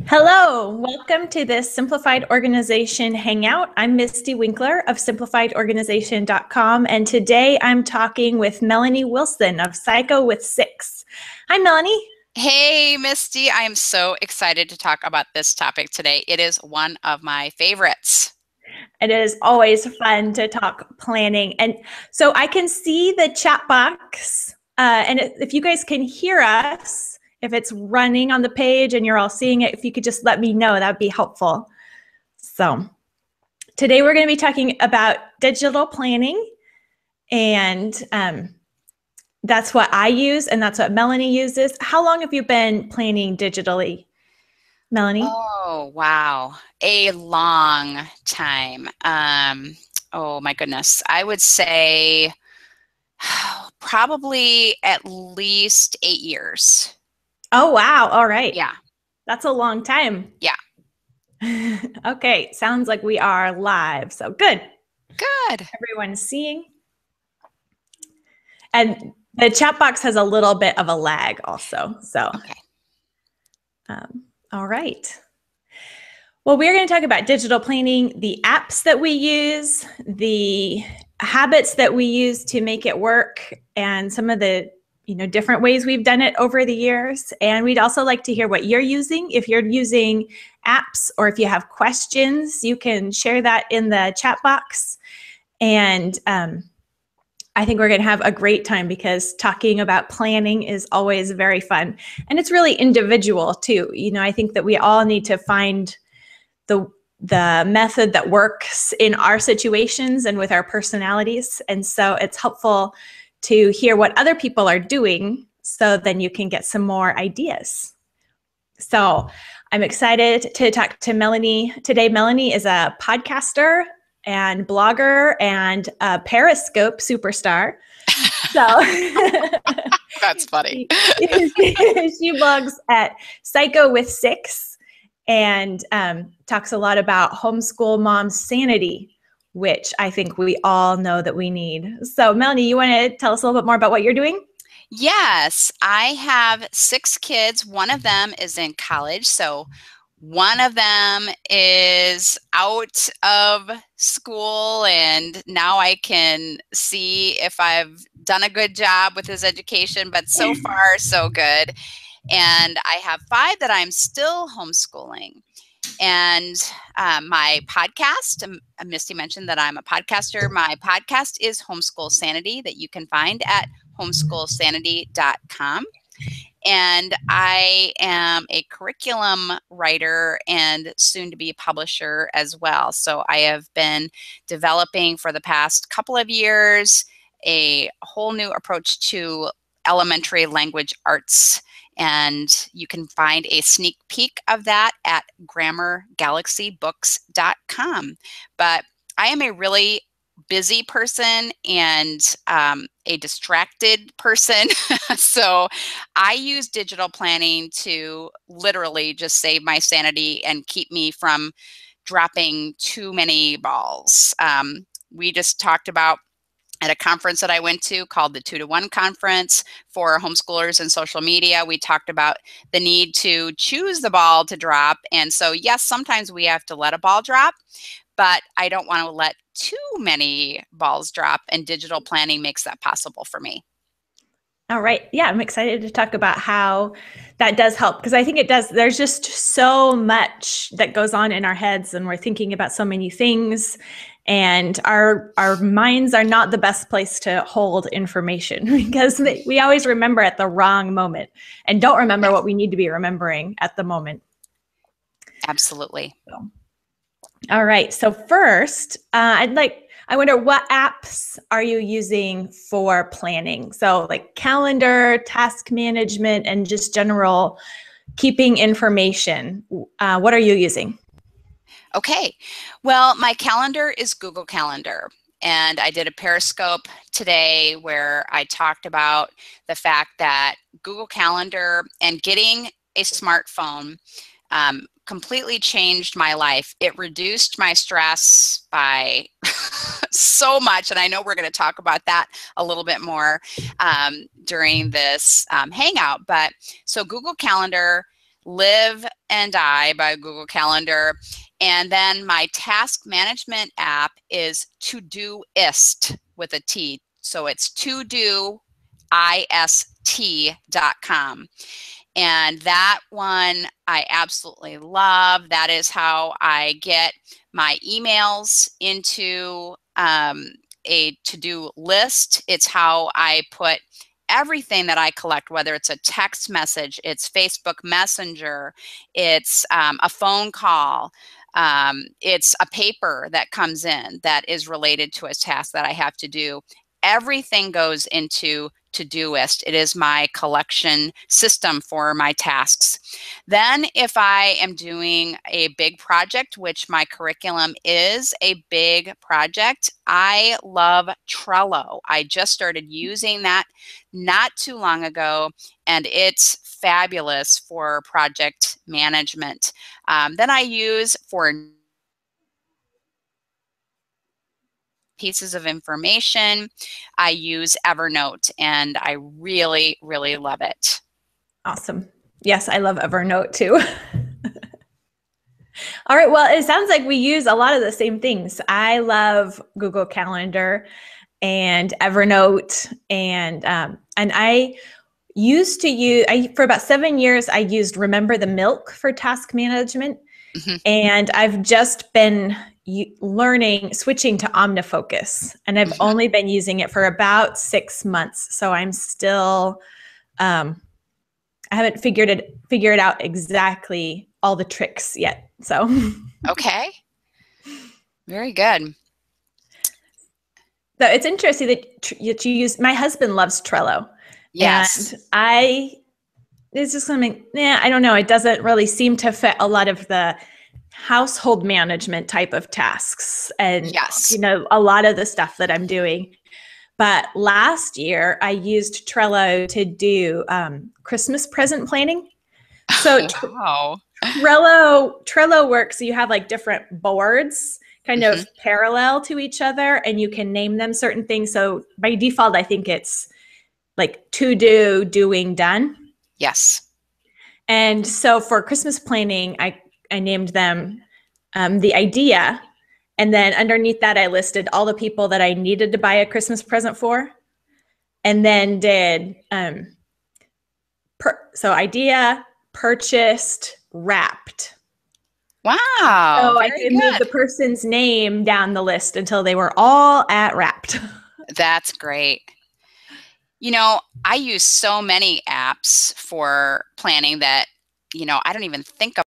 Hello, welcome to this Simplified Organization Hangout. I'm Misty Winkler of simplifiedorganization.com, and today I'm talking with Melanie Wilson of Psycho with Six. Hi, Melanie. Hey, Misty. I am so excited to talk about this topic today. It is one of my favorites. It is always fun to talk planning. And so I can see the chat box, and if you guys can hear us, if it's running on the page and you're all seeing it, if you could just let me know, that would be helpful. So today we're going to be talking about digital planning, and that's what I use and that's what Melanie uses. How long have you been planning digitally, Melanie? Oh, wow. A long time. Oh my goodness. I would say probably at least 8 years. Oh, wow. All right. Yeah. That's a long time. Yeah. Okay. Sounds like we are live. So good. Good. Everyone's seeing. And the chat box has a little bit of a lag also. So, Okay. All right. Well, we're going to talk about digital planning, the apps that we use, the habits that we use to make it work, and some of the different ways we've done it over the years. And we'd also like to hear what you're using. If you're using apps or if you have questions, you can share that in the chat box. And I think we're going to have a great time because talking about planning is always very fun. And it's really individual too. I think that we all need to find the method that works in our situations and with our personalities. And so it's helpful to hear what other people are doing so then you can get some more ideas. So I'm excited to talk to Melanie today. Melanie is a podcaster and blogger and a Periscope superstar. So That's funny. she blogs at Psycho with Six and talks a lot about homeschool mom sanity, which I think we all know that we need. So Melanie, you want to tell us a little bit more about what you're doing? Yes, I have 6 kids. One of them is in college, so one of them is out of school, and now I can see if I've done a good job with his education, but so far, so good. And I have 5 that I'm still homeschooling. And my podcast, Misty mentioned that I'm a podcaster. My podcast is Homeschool Sanity that you can find at homeschoolsanity.com. And I am a curriculum writer and soon to be a publisher as well. So I have been developing for the past couple of years a whole new approach to elementary language arts. And you can find a sneak peek of that at grammargalaxybooks.com. But I am a really busy person and a distracted person. So I use digital planning to literally just save my sanity and keep me from dropping too many balls. We just talked about at a conference that I went to called the 2-to-1 conference for homeschoolers and social media. We talked about the need to choose the ball to drop. And so, yes, sometimes we have to let a ball drop, but I don't want to let too many balls drop, and digital planning makes that possible for me. All right. Yeah, I'm excited to talk about how that does help because I think it does. There's just so much that goes on in our heads and we're thinking about so many things, and our minds are not the best place to hold information because we always remember at the wrong moment and don't remember what we need to be remembering at the moment. Absolutely. So, all right. So first, I wonder what apps are you using for planning? So like calendar, task management, and just general keeping information. What are you using? Okay. Well, my calendar is Google Calendar. And I did a Periscope today where I talked about the fact that Google Calendar and getting a smartphone completely changed my life. It reduced my stress by so much. And I know we're going to talk about that a little bit more during this hangout. But so Google Calendar Live and Die by Google Calendar. And then my task management app is Todoist with a T. So it's todoist.com. And that one I absolutely love. That is how I get my emails into a to-do list. It's how I put everything that I collect, whether it's a text message, it's Facebook Messenger, it's a phone call, it's a paper that comes in that is related to a task that I have to do. Everything goes into Todoist. It is my collection system for my tasks. Then if I am doing a big project, which my curriculum is a big project, I love Trello. I just started using that not too long ago, and it's fabulous for project management. Then I use for pieces of information, I use Evernote, and I really, really love it. Awesome. Yes, I love Evernote too. All right. Well, it sounds like we use a lot of the same things. I love Google Calendar and Evernote, and I used to use, for about 7 years, I used Remember the Milk for task management. Mhm. And I've just been switching to OmniFocus, and I've only been using it for about 6 months. So I'm still, I haven't figured out exactly all the tricks yet. So Okay. Very good. So it's interesting that you use, my husband loves Trello. Yes. And it's just something, I don't know. It doesn't really seem to fit a lot of the household management type of tasks and, Yes. a lot of the stuff that I'm doing. But last year I used Trello to do Christmas present planning. So Wow. Trello works. So you have like different boards kind Mhm. of parallel to each other, and you can name them certain things. So by default, I think it's like to do, doing, done. Yes. And so for Christmas planning, I named them the idea. And then underneath that, I listed all the people that I needed to buy a Christmas present for. And then did so idea, purchased, wrapped. Wow. So I Very could move the good. person's name down the list until they were all at wrapped. That's great. I use so many apps for planning that, I don't even think